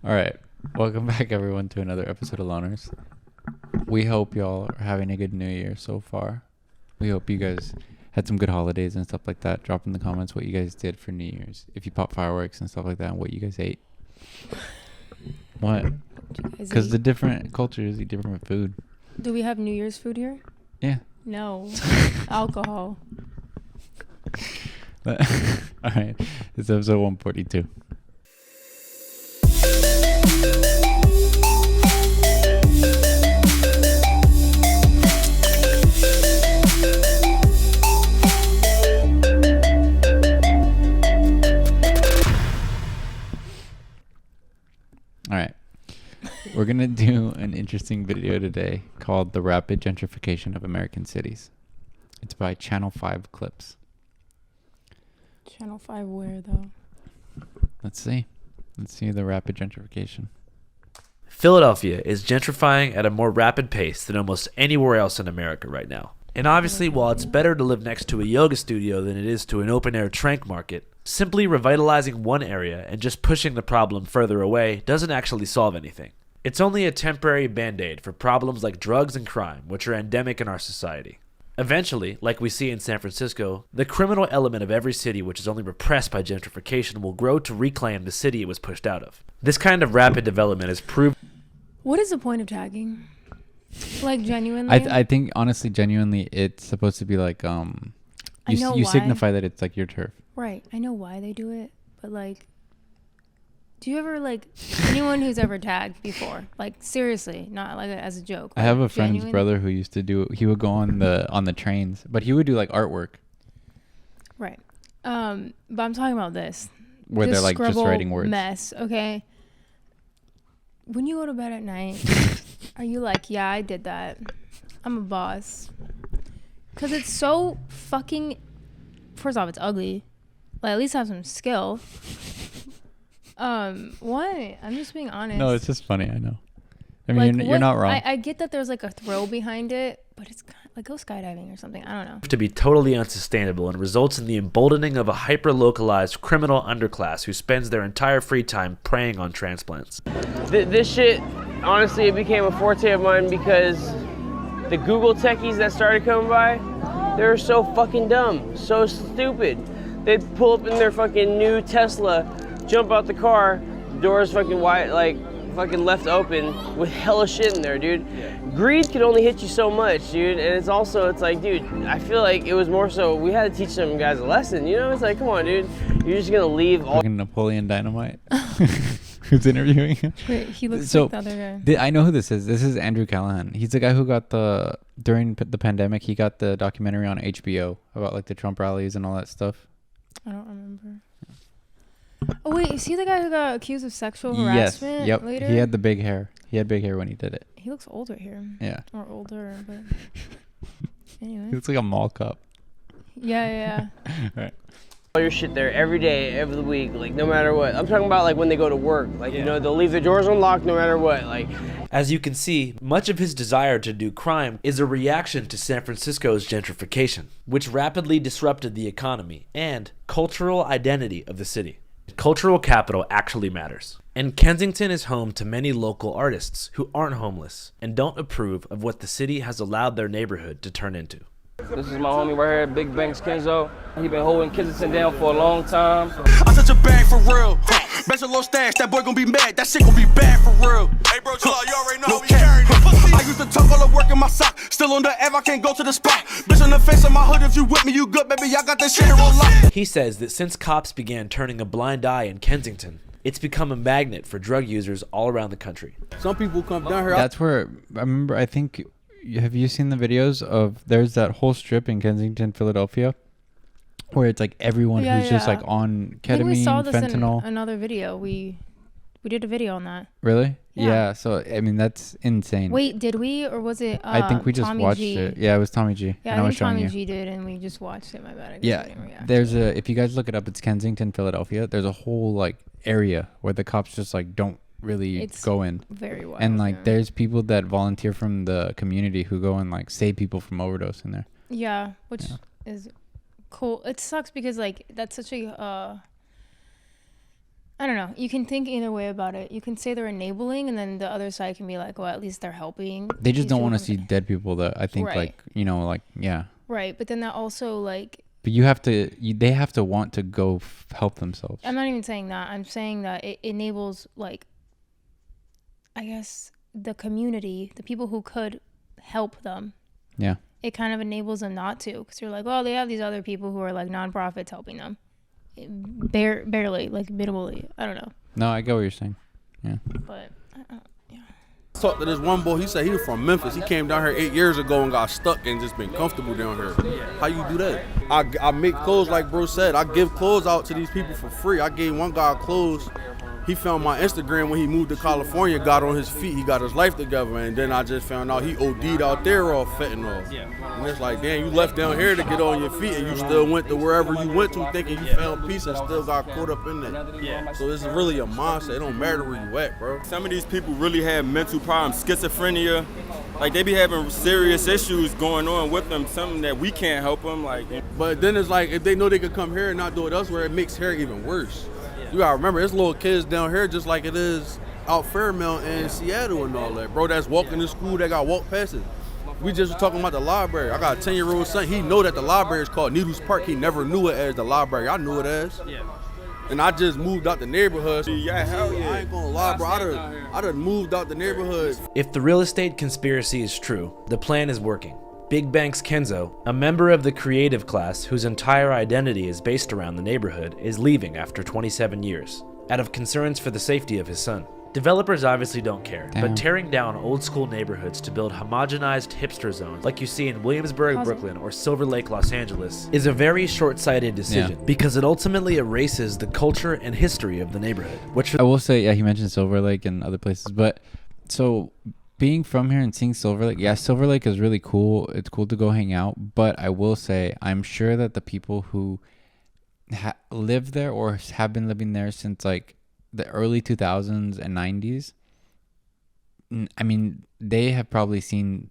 All right. Welcome back, everyone, to another episode of Loners. We hope y'all are having a good New Year so far. We hope you guys had some good holidays and stuff like that. Drop in the comments what you guys did for New Year's. If you pop fireworks and stuff like that, and what you guys ate. What? Because the different cultures eat different food. Do we have New Year's food here? Yeah. No. Alcohol. All right. It's episode 142. All right. We're going to do an interesting video today called The Rapid Gentrification of American Cities. It's by Channel 5 Clips. Channel 5 where, though? Let's see the rapid gentrification. Philadelphia is gentrifying at a more rapid pace than almost anywhere else in America right now. And obviously, while it's better to live next to a yoga studio than it is to an open-air trank market, simply revitalizing one area and just pushing the problem further away doesn't actually solve anything. It's only a temporary band-aid for problems like drugs and crime, which are endemic in our society. Eventually, like we see in San Francisco, the criminal element of every city which is only repressed by gentrification will grow to reclaim the city it was pushed out of. This kind of rapid development has proved... What is the point of tagging? Like, genuinely? I think, honestly, genuinely, it's supposed to be like, you signify that it's like your turf. Right. I know why they do it, but like, do you ever, like, anyone who's ever tagged before, like, seriously, not like as a joke. I have a friend's brother who used to do, he would go on the trains, but he would do like artwork. Right. But I'm talking about this. Where they're like just writing words. Mess, okay? When you go to bed at night, are you like, yeah, I did that. I'm a boss. Because it's so fucking, first off, it's ugly. Like, at least have some skill. What? I'm just being honest. No, it's just funny. I know. I mean, like, you're not wrong. I get that there's like a thrill behind it, but it's kind of like go skydiving or something. I don't know. To be totally unsustainable and results in the emboldening of a hyper-localized criminal underclass who spends their entire free time preying on transplants. This shit, honestly, it became a forte of mine because the Google techies that started coming by, they were so fucking dumb, so stupid. They'd pull up in their fucking new Tesla, jump out the car, doors fucking wide, like fucking left open with hella shit in there, dude. Greed can only hit you so much, dude. And it's also, it's like, dude, I feel like it was more so we had to teach some guys a lesson, you know? It's like, come on, dude, you're just gonna leave all. Fucking Napoleon Dynamite. Who's interviewing him? Wait, he looks like the other guy. I know who this is. This is Andrew Callahan. He's the guy who got during the pandemic, he got the documentary on HBO about like the Trump rallies and all that stuff. I don't remember. Oh wait, is he the guy who got accused of sexual harassment? Yes. Yep. Later? He had the big hair. He had big hair when he did it. He looks older here. Yeah. Or older, but anyway. He looks like a mall cop. Yeah. Right. All your shit there every day, every week, like no matter what. I'm talking about like when they go to work, like you know, they'll leave their doors unlocked no matter what. Like, as you can see, much of his desire to do crime is a reaction to San Francisco's gentrification, which rapidly disrupted the economy and cultural identity of the city. Cultural capital actually matters. And Kensington is home to many local artists who aren't homeless and don't approve of what the city has allowed their neighborhood to turn into. this is my homie right here, Big Banks Kenzo. He been holding Kensington down for a long time. I touch a bag for real. Best of low stash, that boy gon' be mad. That shit gon' be bad for real. Hey bro, chill out, you already know how we carrying it. I used to tuck all the work in my sock. Still on the F, I can't go to the spot. Bitch in the face of my hood, if you with me, you good, baby. I got that shit here on lock. He says that since cops began turning a blind eye in Kensington, it's become a magnet for drug users all around the country. Some people come down here. That's where, I remember, I think, have you seen the videos of, there's that whole strip in Kensington, Philadelphia, where it's like everyone who's just like on ketamine, I think we saw this fentanyl. in another video. We did a video on that. Really? Yeah. So, I mean, that's insane. Wait, did we, or was it I think we just Tommy watched G? it. Yeah, it was Tommy G. Yeah, and I was think Tommy showing G did, and we just watched it. My bad. I yeah, there's if you guys look it up, it's Kensington, Philadelphia. There's a whole like area where the cops just like don't really go in. Very wild. And like there's people that volunteer from the community who go and like save people from overdose in there. Yeah, which is cool. It sucks because like that's such a I don't know. You can think either way about it. You can say they're enabling, and then the other side can be like, well, at least they're helping. They just these don't people want to from see the-" dead people that I think Right. like, you know, like, yeah. Right, but then that also like, But you have to, they have to want to go help themselves. I'm not even saying that. I'm saying that it enables like, I guess the community, the people who could help them. Yeah. It kind of enables them not to, because you're like, well, they have these other people who are like nonprofits helping them. Barely, like minimally. I don't know. No, I get what you're saying. Yeah. But Talked to this one boy. He said he was from Memphis. He came down here 8 years ago and got stuck and just been comfortable down here. How you do that? I make clothes like bro said. I give clothes out to these people for free. I gave one guy clothes. He found my Instagram when he moved to California, got on his feet, he got his life together, and then I just found out he OD'd out there off fentanyl. Yeah. And it's like, damn, you left down here to get on your feet, and you still went to wherever you went to thinking you found peace and still got caught up in it. Yeah. So it's really a mindset. It don't matter where you at, bro. Some of these people really have mental problems, schizophrenia. Like, they be having serious issues going on with them, something that we can't help them. Like, but then it's like, if they know they could come here and not do it elsewhere, it makes here even worse. You gotta remember, there's little kids down here just like it is out Fairmount and Seattle and all that, bro. That's walking to school, they got walk past it. We just were talking about the library. I got a 10-year-old son. He know that the library is called Needles Park. He never knew it as the library. I knew it as. Yeah. And I just moved out the neighborhood. Yeah, hell yeah. I ain't gonna lie, bro. I done moved out the neighborhood. If the real estate conspiracy is true, the plan is working. Big Bank's Kenzo, a member of the creative class whose entire identity is based around the neighborhood, is leaving after 27 years, out of concerns for the safety of his son. Developers obviously don't care, but tearing down old school neighborhoods to build homogenized hipster zones like you see in Williamsburg, Brooklyn, or Silver Lake, Los Angeles, is a very short-sighted decision because it ultimately erases the culture and history of the neighborhood. Which I will say, yeah, he mentioned Silver Lake and other places, but so being from here and seeing Silver Lake, yeah, Silver Lake is really cool. It's cool to go hang out, but I will say, I'm sure that the people who live there or have been living there since like the early 2000s and 90s, I mean, they have probably seen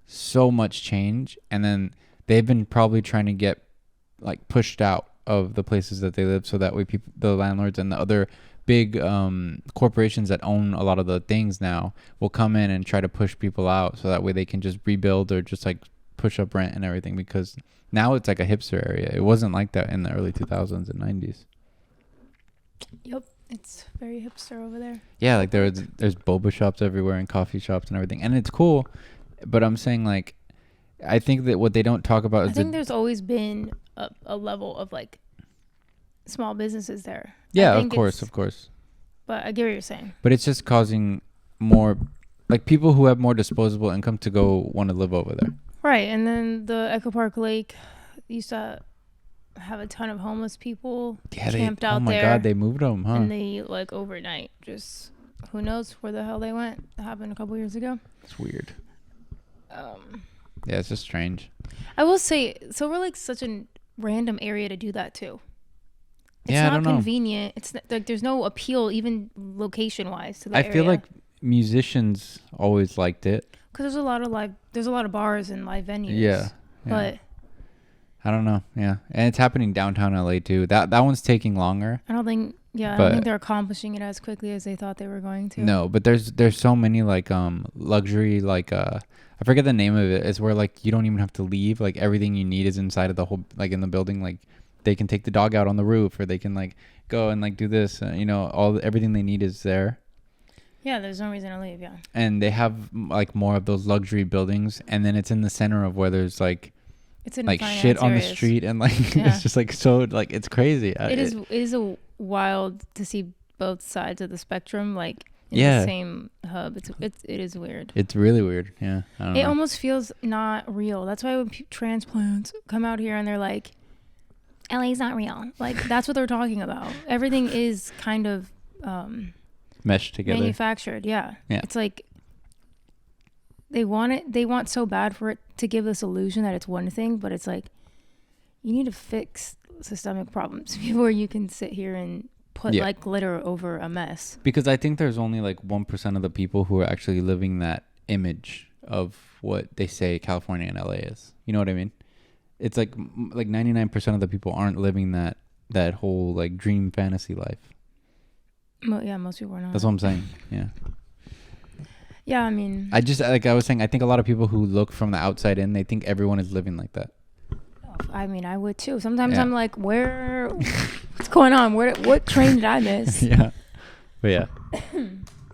so much change, and then they've been probably trying to get like pushed out of the places that they live, so that way people, the landlords and the other big corporations that own a lot of the things now will come in and try to push people out, so that way they can just rebuild or just like push up rent and everything, because now it's like a hipster area. It wasn't like that in the early 2000s and 90s. Yep, it's very hipster over there. Yeah, like there's boba shops everywhere and coffee shops and everything, and it's cool, but I'm saying like, I think that what they don't talk about is I think there's always been a level of like small businesses there. Yeah, of course. But I get what you're saying. But it's just causing more, like, people who have more disposable income to go want to live over there. Right, and then the Echo Park Lake used to have a ton of homeless people camped out there. Oh my God, they moved them, huh? And they, like, overnight, just, who knows where the hell they went. That happened a couple years ago. It's weird. Yeah, it's just strange. I will say, Silver Lake's such a random area to do that too. It's not convenient. It's not, like there's no appeal, even location wise, to the area. I feel like musicians always liked it because there's a lot of bars and live venues. Yeah, but I don't know. Yeah, and it's happening downtown LA too. That one's taking longer. I don't think they're accomplishing it as quickly as they thought they were going to. No, but there's so many like luxury like I forget the name of it. It's where like you don't even have to leave. Like everything you need is inside of the whole, like in the building. Like they can take the dog out on the roof, or they can like go and like do this. Everything they need is there. Yeah, there's no reason to leave. Yeah. And they have like more of those luxury buildings, and then it's in the center of where there's like like shit on the street, and like it's just like so like it's crazy. It is a wild to see both sides of the spectrum like in the same hub. It is weird. It's really weird. Yeah. I don't know. Almost feels not real. That's why when transplants come out here and they're like, LA's not real. Like that's what they're talking about. Everything is kind of meshed together, manufactured. Yeah. It's like they want so bad for it to give this illusion that it's one thing, but it's like you need to fix systemic problems before you can sit here and put like glitter over a mess. Because I think there's only like 1% of the people who are actually living that image of what they say California and LA is. You know what I mean? It's like 99% of the people aren't living that whole like dream fantasy life. Most people are not. That's what I'm saying. Yeah. Yeah, I mean, I just, like I was saying, I think a lot of people who look from the outside in, they think everyone is living like that. I would too. Sometimes Yeah. I'm like, what's going on? What train did I miss? Yeah. But yeah.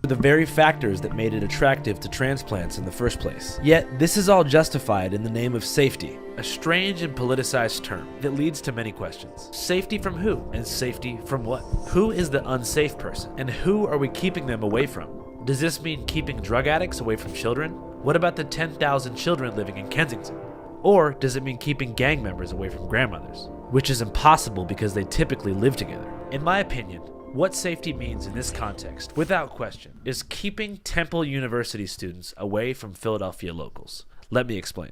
The very factors that made it attractive to transplants in the first place. Yet, this is all justified in the name of safety, a strange and politicized term that leads to many questions. Safety from who? And safety from what? Who is the unsafe person? And who are we keeping them away from? Does this mean keeping drug addicts away from children? What about the 10,000 children living in Kensington? Or does it mean keeping gang members away from grandmothers? Which is impossible because they typically live together. In my opinion, what safety means in this context, without question, is keeping Temple University students away from Philadelphia locals. Let me explain.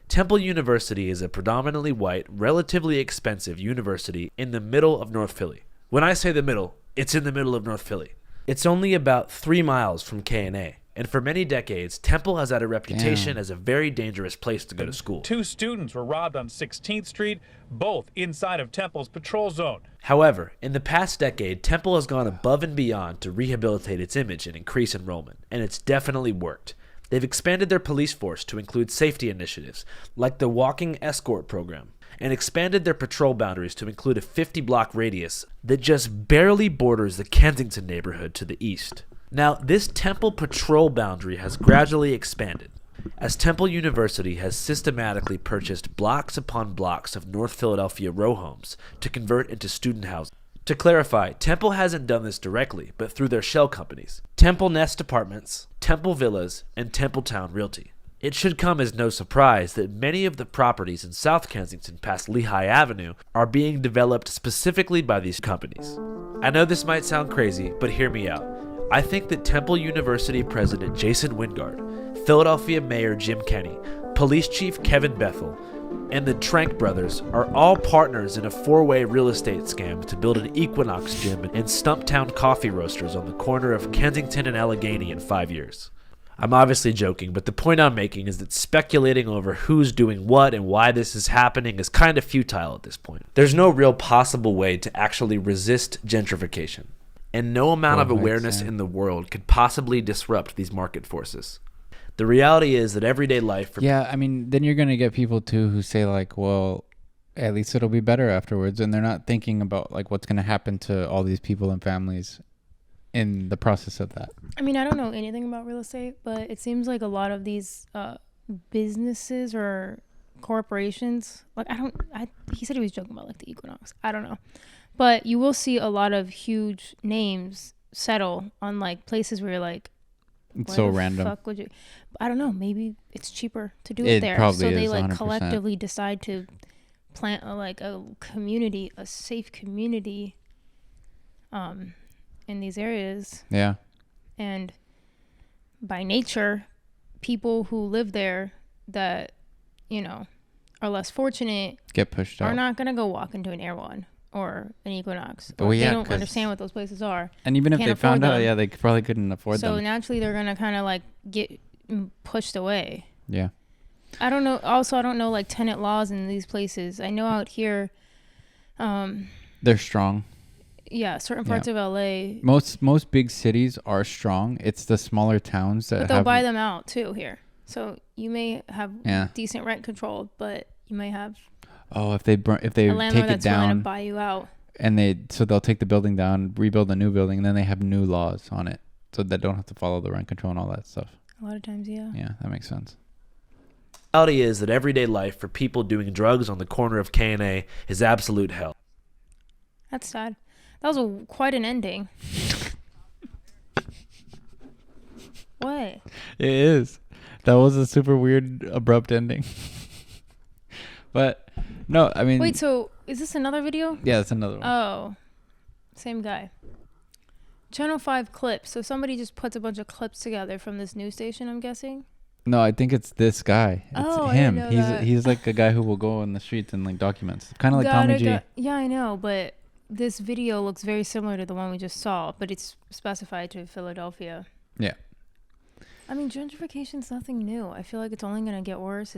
Temple University is a predominantly white, relatively expensive university in the middle of North Philly. When I say the middle, it's in the middle of North Philly. It's only about 3 miles from K&A, and for many decades, Temple has had a reputation as a very dangerous place to go to school. 2 students were robbed on 16th Street, both inside of Temple's patrol zone. However, in the past decade, Temple has gone above and beyond to rehabilitate its image and increase enrollment, and it's definitely worked. They've expanded their police force to include safety initiatives, like the walking escort program, and expanded their patrol boundaries to include a 50-block radius that just barely borders the Kensington neighborhood to the east. Now, this Temple patrol boundary has gradually expanded, as Temple University has systematically purchased blocks upon blocks of North Philadelphia row homes to convert into student housing. To clarify, Temple hasn't done this directly, but through their shell companies, Temple Nest Apartments, Temple Villas, and Templetown Realty. It should come as no surprise that many of the properties in South Kensington past Lehigh Avenue are being developed specifically by these companies. I know this might sound crazy, but hear me out. I think that Temple University President Jason Wingard, Philadelphia Mayor Jim Kenney, Police Chief Kevin Bethel, and the Trank brothers are all partners in a 4-way real estate scam to build an Equinox gym and Stumptown coffee roasters on the corner of Kensington and Allegheny in 5 years. I'm obviously joking, but the point I'm making is that speculating over who's doing what and why this is happening is kind of futile at this point. There's no real possible way to actually resist gentrification, and no amount of awareness in the world could possibly disrupt these market forces. The reality is that everyday life... I mean, then you're going to get people, too, who say, like, well, at least it'll be better afterwards. And they're not thinking about, like, what's going to happen to all these people and families in the process of that. I mean, I don't know anything about real estate, but it seems like a lot of these businesses or corporations, like, he said he was joking about, like, the Equinox. I don't know. But you will see a lot of huge names settle on, like, places where you're like, it's so random. Fuck would you? I don't know. Maybe it's cheaper to do it there. Probably so they is, like 100%. collectively decide to plant a community, a safe community, in these areas. Yeah. And by nature, people who live there that, you know, are less fortunate get pushed out. Are not gonna go walk into an Air One or an Equinox. Well, they don't understand what those places are. And even if they found out, they probably couldn't afford them. So naturally, they're gonna kind of like get pushed away. Yeah. I don't know. Also, I don't know like tenant laws in these places. I know out here, they're strong. Yeah, certain parts of LA. Most big cities are strong. It's the smaller towns that. But they'll buy them out too here. So you may have decent rent control, but you may have. Oh, if they a take landlord it that's down, willing to buy you out. And they'll take the building down, rebuild a new building, and then they have new laws on it, so they don't have to follow the rent control and all that stuff. A lot of times, yeah. Yeah, that makes sense. The reality is that everyday life for people doing drugs on the corner of K&A is absolute hell. That's sad. That was quite an ending. What? It is. That was a super weird, abrupt ending. But no, I mean. Wait, so is this another video? Yeah, it's another one. Oh, same guy. Channel 5 clips. So somebody just puts a bunch of clips together from this news station, I'm guessing? No, I think it's this guy. It's him. I didn't know that. He's like a guy who will go on the streets and like documents. Kind of like Tommy G. Yeah, I know, but this video looks very similar to the one we just saw, but it's specified to Philadelphia. Yeah. I mean, gentrification's nothing new. I feel like it's only going to get worse.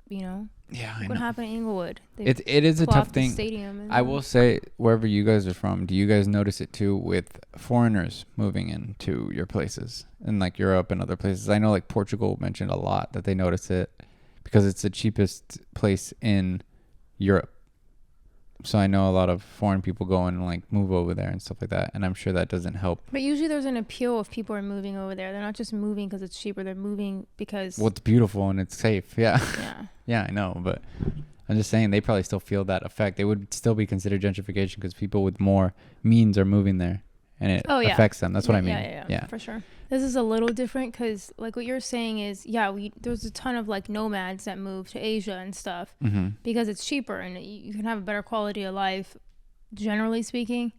you know. Yeah, I Look know. what happened in Inglewood. They It is a tough plopped the thing. stadium and I will say, wherever you guys are from, do you guys notice it too with foreigners moving into your places in like Europe and other places? I know like Portugal mentioned a lot that they notice it because it's the cheapest place in Europe. So I know a lot of foreign people go and like move over there and stuff like that, and I'm sure that doesn't help. But usually there's an appeal if people are moving over there. They're not just moving because it's cheaper. They're moving because Well, it's beautiful and it's safe. Yeah. yeah. Yeah, I know, but I'm just saying they probably still feel that effect. It would still be considered gentrification because people with more means are moving there, and it affects them. That's what I mean. Yeah, for sure. This is a little different because, like, what you're saying is, there's a ton of like nomads that move to Asia and stuff because it's cheaper and you can have a better quality of life, generally speaking.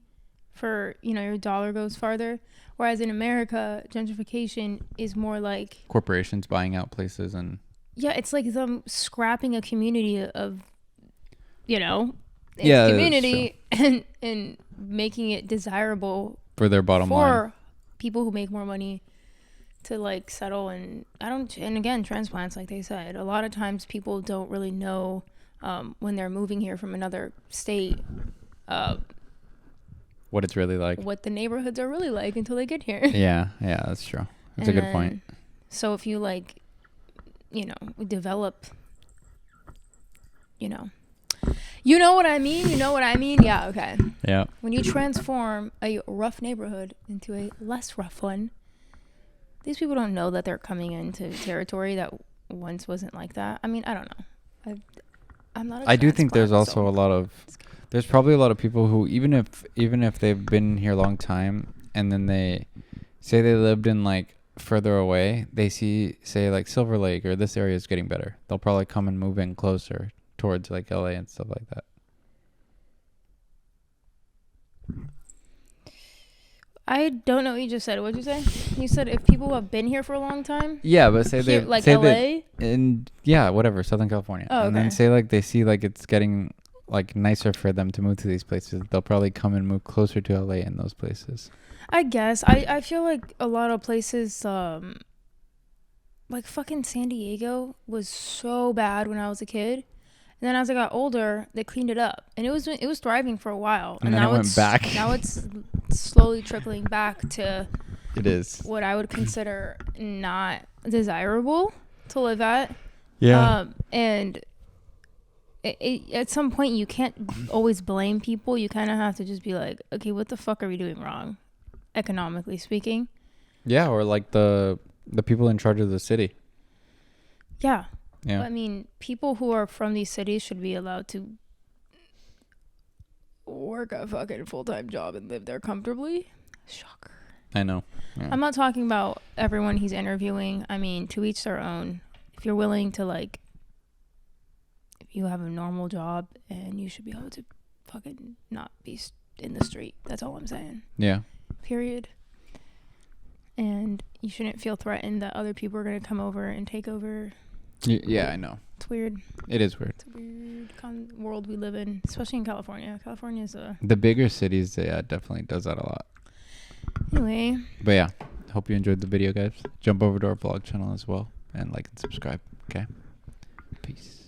For your dollar goes farther. Whereas in America, gentrification is more like Corporations buying out places and it's like them scrapping a community of, its Yeah, community and making it desirable for their bottom line. for people who make more money to like settle. And again, transplants, like they said, a lot of times people don't really know when they're moving here from another state What it's really like. what the neighborhoods are really like until they get here. Yeah, that's true. That's a good point. So if you like develop, you know what I mean? Yeah, okay. Yeah. When you transform a rough neighborhood into a less rough one, these people don't know that they're coming into territory that once wasn't like that. I mean, I don't know. I'm not. I do think there's also there's probably a lot of people who even if they've been here a long time and then they say they lived in like further away, they say like Silver Lake or this area is getting better. They'll probably come and move in closer towards like LA and stuff like that. I don't know what you just said. What'd you say? You said if people have been here for a long time? Yeah, but say Here, they like say LA? that and whatever, Southern California. Oh, And then okay. say like they see like it's getting like nicer for them to move to these places. They'll probably come and move closer to LA in those places. I guess. I feel like a lot of places, like fucking San Diego was so bad when I was a kid. And then as I got older, they cleaned it up, and it was thriving for a while. And then now it went back. Now it's slowly trickling back to It is. what I would consider not desirable to live at. Yeah. And at some point, you can't always blame people. You kind of have to just be like, okay, what the fuck are we doing wrong, economically speaking? Yeah, or like the people in charge of the city. Yeah. Yeah. I mean, people who are from these cities should be allowed to work a fucking full-time job and live there comfortably. Shocker. I know. Yeah. I'm not talking about everyone he's interviewing. I mean, to each their own. If you're willing to, like, if you have a normal job, and you should be able to fucking not be in the street. That's all I'm saying. Yeah. Period. And you shouldn't feel threatened that other people are going to come over and take over. Yeah, I know. It's weird. It is weird. It's a weird world we live in, especially in California. California's the bigger cities, definitely does that a lot. Anyway. But yeah, hope you enjoyed the video, guys. Jump over to our vlog channel as well and like and subscribe. Okay. Peace.